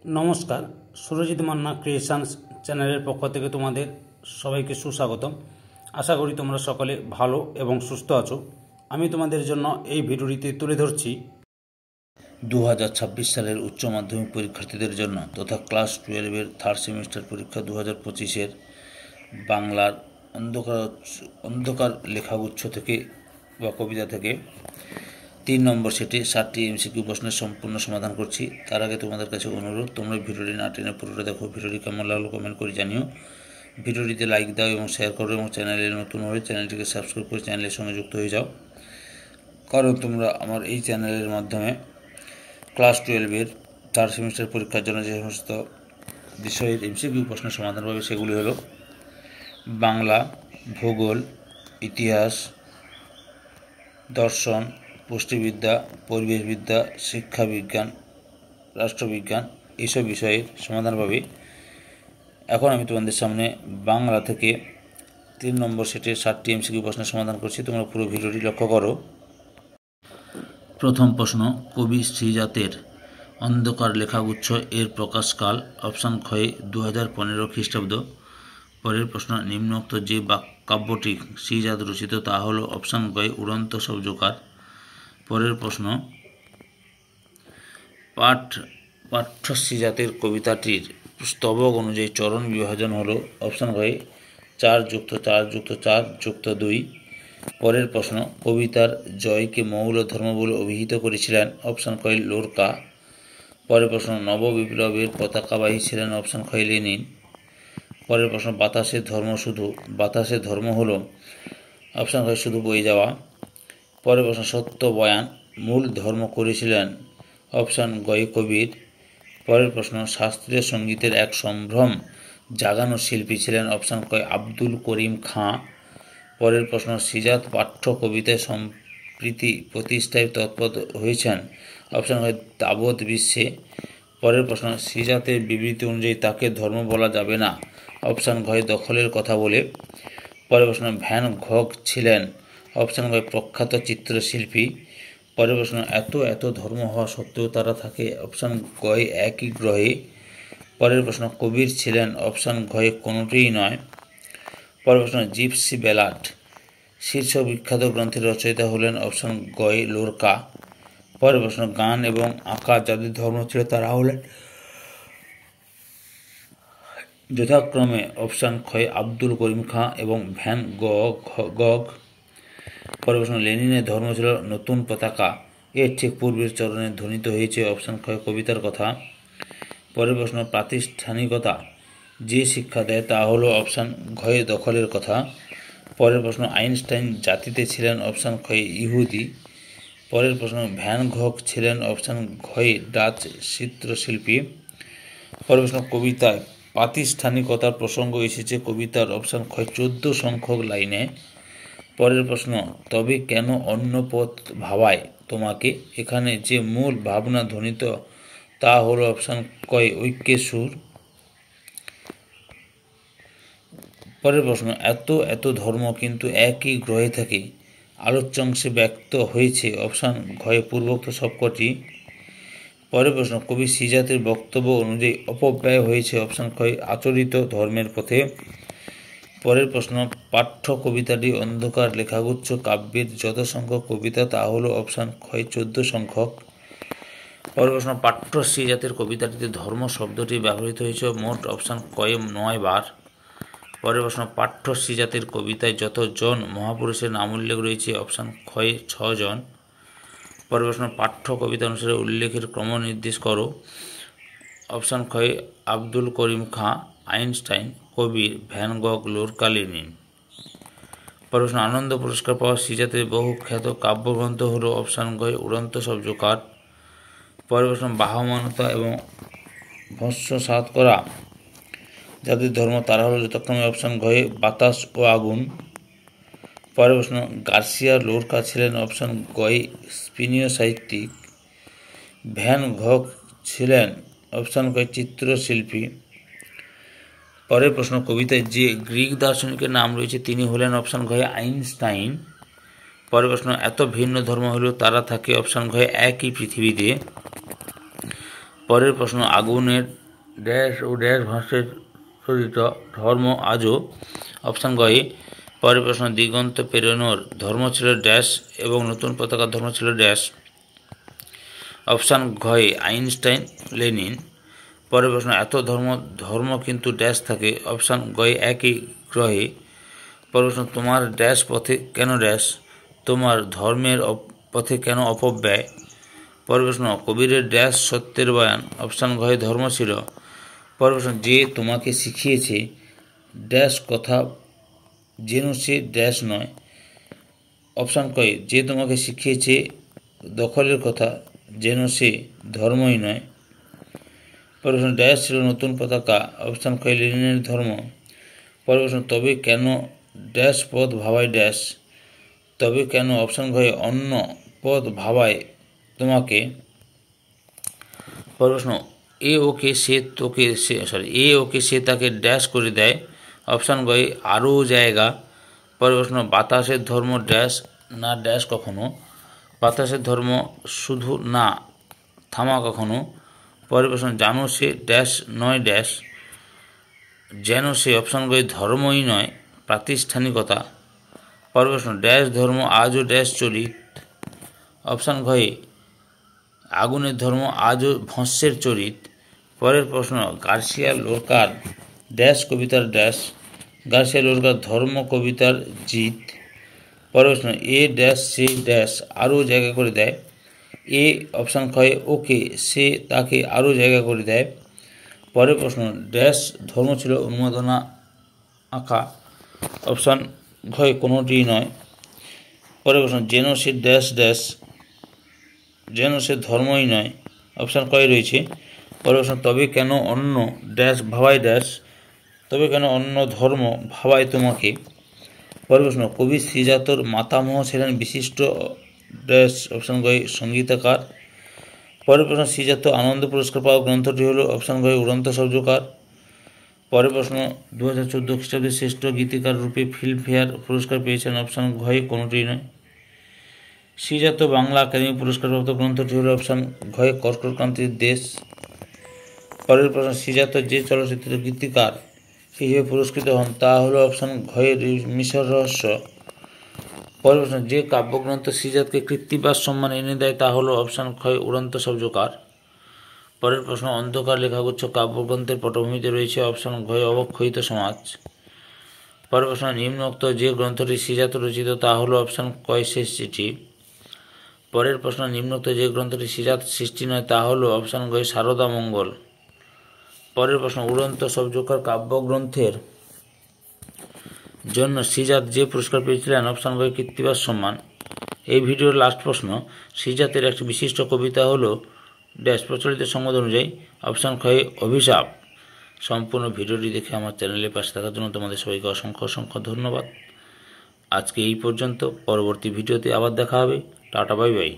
নমস্কার, সুরজিৎ মান্না ক্রিয়েশনস চ্যানেলের পক্ষ থেকে তোমাদের সবাইকে সুস্বাগতম। আশা করি তোমরা সকলে ভালো এবং সুস্থ আছো। আমি তোমাদের জন্য এই ভিডিওটিতে তুলে ধরছি 2026 সালের উচ্চ মাধ্যমিক পরীক্ষার্থীদের জন্য তথা ক্লাস 12-এর থার্ড সেমিস্টার পরীক্ষা 2025-এর বাংলার অন্ধকার লেখাগুচ্ছ থেকে বা কবিতা থেকে 3 নম্বর সেটে 7টি এমসিকিউ প্রশ্নের সম্পূর্ণ সমাধান করছি। তার আগে তোমাদের কাছে অনুরোধ, তোমরা ভিডিওটি না টেনে পুরোটা দেখো। ভিডিওটি কেমন লাগলো কমেন্ট করে জানিও। ভিডিওটিতে লাইক দাও এবং শেয়ার করো, এবং চ্যানেলে নতুন হলে চ্যানেলটিকে সাবস্ক্রাইব করে চ্যানেলের সঙ্গে যুক্ত হয়ে যাও, কারণ তোমরা আমার এই চ্যানেলের মাধ্যমে ক্লাস 12-এর থার্ড সেমিস্টার পরীক্ষার জন্য যে সমস্ত বিষয়ের এমসিকিউ প্রশ্নের সমাধান পাবে সেগুলি হলো বাংলা, ভূগোল, ইতিহাস, দর্শন, পুষ্টিবিদ্যা, পরিবেশবিদ্যা, শিক্ষাবিজ্ঞান, রাষ্ট্রবিজ্ঞান, এইসব বিষয়ের সমাধান পাবে। এখন আমি তোমাদের সামনে বাংলা থেকে 3 নম্বর সেটের 7টি এমসিকিউ প্রশ্নের সমাধান করছি। তোমরা পুরো ভিডিওটি লক্ষ্য করো। প্রথম প্রশ্ন, কবি শ্রীজাতের অন্ধকার লেখাগুচ্ছ এর প্রকাশকাল? অপশান ক্ষয়ে 2015 খ্রিস্টাব্দ। পরের প্রশ্ন, নিম্নোক্ত যে কাব্যটি শ্রীজাত রচিত তা হল? অপশান গয়ে উড়ন্ত সব জোকার। পরের প্রশ্ন, পাঠ্য শ্রীজাতের কবিতাটির স্তবক অনুযায়ী চরণ বিভাজন হলো? অপশান গয়ে 4+4+4+2। পরের প্রশ্ন, কবিতার জয়কে মৌল ধর্ম বলে অভিহিত করেছিলেন? অপশান ক্ষয় লোরকা। পরের প্রশ্ন, নববিপ্লবের পতাকাবাহী ছিলেন? অপশান ক্ষয় লেনিন। পরের প্রশ্ন, বাতাসের ধর্ম শুধু? বাতাসের ধর্ম হলো? অপশান ক্ষয় শুধু বয়ে যাওয়া। পরের প্রশ্ন, সত্য বয়ান মূল ধর্ম করেছিলেন? অপশান গয় কবির। পরের প্রশ্ন, শাস্ত্রীয় সঙ্গীতের এক সম্ভ্রম জাগানো শিল্পী ছিলেন? অপশান কয় আব্দুল করিম খাঁ। পরের প্রশ্ন, শ্রীজাত পাঠ্য কবিতায় সম্প্রীতি প্রতিষ্ঠায় তৎপর হয়েছেন? অপশান হয় তাবৎ বিশ্বে। পরের প্রশ্ন, শ্রীজাতের বিবৃতি অনুযায়ী তাকে ধর্ম বলা যাবে না? অপশান ঘয় দখলের কথা বলে। পরের প্রশ্ন, ভ্যান গঘ ছিলেন? অপশান গয় প্রখ্যাত চিত্রশিল্পী। পরের প্রশ্ন, এত ধর্ম হওয়া সত্ত্বেও তারা থাকে? অপশান গয় একই গ্রহে। পরের প্রশ্ন, কবির ছিলেন? অপশান ঘয়ে কোনোটিই নয়। পরের প্রশ্ন, জিপসি ব্যালাড শীর্ষ বিখ্যাত গ্রন্থের রচয়িতা হলেন? অপশান গয় লোরকা। পরের প্রশ্ন, গান এবং আঁকা যাদের ধর্ম ছিল তারা হলেন? যথাক্রমে অপশান ক্ষয় আব্দুল করিম খাঁ এবং ভ্যান গঘ। পরের প্রশ্ন, লেনিনের ধর্ম ছিল নতুন পতাকা, এর ঠিক পূর্বের চরণে ধ্বনিত হয়েছে? অপশান ক্ষয় কবিতার কথা। পরের প্রশ্ন, প্রাতিষ্ঠানিকতা যে শিক্ষা দেয় তা হলো? অপশান ঘয়ে দখলের কথা। পরের প্রশ্ন, আইনস্টাইন জাতিতে ছিলেন? অপশান ক্ষয়ে ইহুদি। পরের প্রশ্ন, ভ্যান গঘ ছিলেন? অপশান ঘয়ে ডাচ চিত্রশিল্পী। পরের প্রশ্ন, কবিতায় প্রাতিষ্ঠানিকতার প্রসঙ্গ এসেছে কবিতার? অপশান ক্ষয় 14 সংখ্যক লাইনে। পরের প্রশ্ন, তবে কেন অন্য পথ ভাবায় তোমাকে? এখানে যে মূল ভাবনা ধ্বনিত তা হলো? অপশান কয় ঐক্যের সুর। পরের প্রশ্ন, এত ধর্ম কিন্তু একই গ্রহে থাকে আলোচ্যাংশে ব্যক্ত হয়েছে? অপশান ঘয়ে পূর্বোক্ত সবকটি। পরের প্রশ্ন, কবি শ্রীজাতের বক্তব্য অনুযায়ী অপব্যয় হয়েছে? অপশান ক্ষয় আচরিত ধর্মের পথে। পরের প্রশ্ন, পাঠ্য কবিতাটি অন্ধকার লেখাগুচ্ছ কাব্যের যত সংখ্যক কবিতা তা হলো? অপশান ক্ষয় 14 সংখ্যক। পরের প্রশ্ন, পাঠ্য শ্রীজাতের কবিতাটিতে ধর্ম শব্দটি ব্যবহৃত হয়েছে মোট? অপশান কয়ে 9 বার। পরের প্রশ্ন, পাঠ্য শ্রীজাতের কবিতায় যতজন মহাপুরুষের নাম উল্লেখ রয়েছে? অপশান ক্ষয়ে 6 জন। পরের প্রশ্ন, পাঠ্য কবিতা অনুসারে উল্লেখের ক্রম নির্দেশ করো? অপশান ক্ষয়ে আব্দুল করিম খাঁ, আইনস্টাইন, কবির, ভ্যান গঘ, লোরকা, লেনিন। পরের প্রশ্ন, আনন্দ পুরস্কার পাওয়া শ্রীজাতের বহু খ্যাত কাব্যগ্রন্থ হল? অপশান গয় উড়ন্ত সব জোকার। পরের প্রশ্ন, বাহমানতা এবং ভস্মসাৎ করা যাদের ধর্ম তারা হল? যথাক্রমে অপশান ঘয়ে বাতাস ও আগুন। পরের প্রশ্ন, গার্সিয়া লোরকা ছিলেন? অপশান গয় স্পেনীয় সাহিত্যিক। ভ্যান গঘ ছিলেন? অপশান গয় চিত্রশিল্পী। পরের প্রশ্ন, কবিতায় যে গ্রিক দার্শনিকের নাম রয়েছে তিনি হলেন? অপশান ঘয়ে আইনস্টাইন। পরের প্রশ্ন, এত ভিন্ন ধর্ম হলেও তারা থাকে? অপশান ঘয়ে একই পৃথিবীতে। পরের প্রশ্ন, আগুনের ড্যাশ ও ড্যাশ ভাষ্যের চরিত ধর্ম আজও। অপশান গয়ে। পরের প্রশ্ন, দিগন্ত পেরোনোর ধর্ম ছিল ড্যাশ এবং নতুন পতাকার ধর্ম ছিল ড্যাশ। অপশান ঘয়ে আইনস্টাইন, লেনিন। পরের প্রশ্ন, এত ধর্ম কিন্তু ড্যাশ থাকে। অপশান গয়ে একই গ্রহে। পরের প্রশ্ন, তোমার ড্যাশ পথে কেন ড্যাশ, তোমার ধর্মের পথে কেন অপব্যয়। পরের প্রশ্ন, কবিরের ড্যাশ সত্যের বয়ান। অপশান ঘয়ে ধর্ম ছিল। পরের প্রশ্ন, যে তোমাকে শিখিয়েছে ড্যাশ কথা যেন সে ড্যাশ নয়। অপশান কয়ে, যে তোমাকে শিখিয়েছে দখলের কথা যেন সে ধর্মই নয়। পরের প্রশ্ন, ড্যাশ ছিল নতুন পতাকা। অপশান কয়ে লেনিনের ধর্ম। পরের প্রশ্ন, তবে কেন ড্যাশ পদ ভাবায় ড্যাশ, তবে কেন অপশান ঘয়ে অন্য পদ ভাবায় তোমাকে। পরের প্রশ্ন, এ ওকে সে তাকে ড্যাশ করে দেয়। অপশান গয়ে আরও জায়গা। পরের প্রশ্ন, বাতাসের ধর্ম ড্যাশ না ড্যাশ কখনো, বাতাসের ধর্ম শুধু না থামা কখনো। পরের প্রশ্ন, জানো সে ড্যাশ নয় ড্যাশ, যেন সে অপশান গয়ে ধর্মই নয় প্রাতিষ্ঠানিকতা। পরের প্রশ্ন, ড্যাশ ধর্ম আজও ড্যাশ চরিত। অপশান ঘয়ে আগুনের ধর্ম আজও ভস্যের চরিত। পরের প্রশ্ন, গার্সিয়া লোরকার ড্যাশ কবিতার ড্যাশ, গার্সিয়া লোরকার ধর্ম কবিতার জিত। পরের প্রশ্ন, এ ড্যাশ সে ড্যাশ আরও জায়গা করে দেয়। এ অপশান ক্ষয়ে ওকে সে তাকে আরও জায়গা করে দেয়। পরের প্রশ্ন, ড্যাশ ধর্ম ছিল উন্মাদনা আঁকা। অপশান ঘয়ে কোনোটি নয়। পরের প্রশ্ন, যেন সে ড্যাশ ড্যাশ, যেন সে ধর্মই নয়। অপশান কয় রয়েছে। পরের প্রশ্ন, তবে কেন অন্য ড্যাশ ভাবায় ড্যাশ, তবে কেন অন্য ধর্ম ভাবায় তোমাকে। পরের প্রশ্ন, কবি শ্রীজাতর মাতামহ ছিলেন বিশিষ্ট ড্যাশ। অপশান গয়ে সঙ্গীতকার। পরের প্রশ্ন, শ্রীজাত আনন্দ পুরস্কার পাওয়া গ্রন্থটি হল। অপশান গয়ে উড়ন্ত শব্দকার। পরের প্রশ্ন, 2014 খ্রিস্টাব্দে শ্রেষ্ঠ গীতিকার রূপে ফিল্মফেয়ার পুরস্কার পেয়েছেন। অপশান ঘয়ে কোনোটি নয়। শ্রীজাত বাংলা একাডেমি পুরস্কারপ্রাপ্ত গ্রন্থটি হল। অপশান ঘয়ে কর্কটক্রান্তির দেশ। পরের প্রশ্ন, শ্রীজাত যে চলচ্চিত্রের গীতিকার হিসেবে পুরস্কৃত হন তা হল। অপশান ঘয়ে মিশর রহস্য। পরের প্রশ্ন, যে কাব্যগ্রন্থ শ্রীজাতকে কৃত্তিবাস সম্মান এনে দেয় তা হল। অপশান ঘয়ে উড়ন্ত শব্দকার। পরের প্রশ্ন, অন্ধকার লেখাগুচ্ছ কাব্যগ্রন্থের পটভূমিতে রয়েছে। অপশান ঘয়ে অবক্ষয়িত সমাজ। পরের প্রশ্ন, নিম্নোক্ত যে গ্রন্থটি শ্রীজাত রচিত তা হল। অপশান কয় শেষ চিঠি। পরের প্রশ্ন, নিম্নোক্ত যে গ্রন্থটি শ্রীজাত সৃষ্টি নয় তা হল। অপশান ঘয়ে সারদা মঙ্গল। পরের প্রশ্ন, উড়ন্ত শব্দকার কাব্যগ্রন্থের জন্য শ্রীজাত যে পুরস্কার পেয়েছিলেন। অপশান ঘয়ে কৃত্তিবাস সম্মান। এই ভিডিওর লাস্ট প্রশ্ন, শ্রীজাতের একটি বিশিষ্ট কবিতা হল ড্যাশ প্রচলিত সংবাদ অনুযায়ী। অপশান ঘয়ে অভিশাপ। সম্পূর্ণ ভিডিওটি দেখে আমার চ্যানেলের পাশে থাকার জন্য তোমাদের সবাইকে অসংখ্য অসংখ্য ধন্যবাদ। আজকে এই পর্যন্ত। পরবর্তী ভিডিওতে আবার দেখা হবে। Tata, bye bye.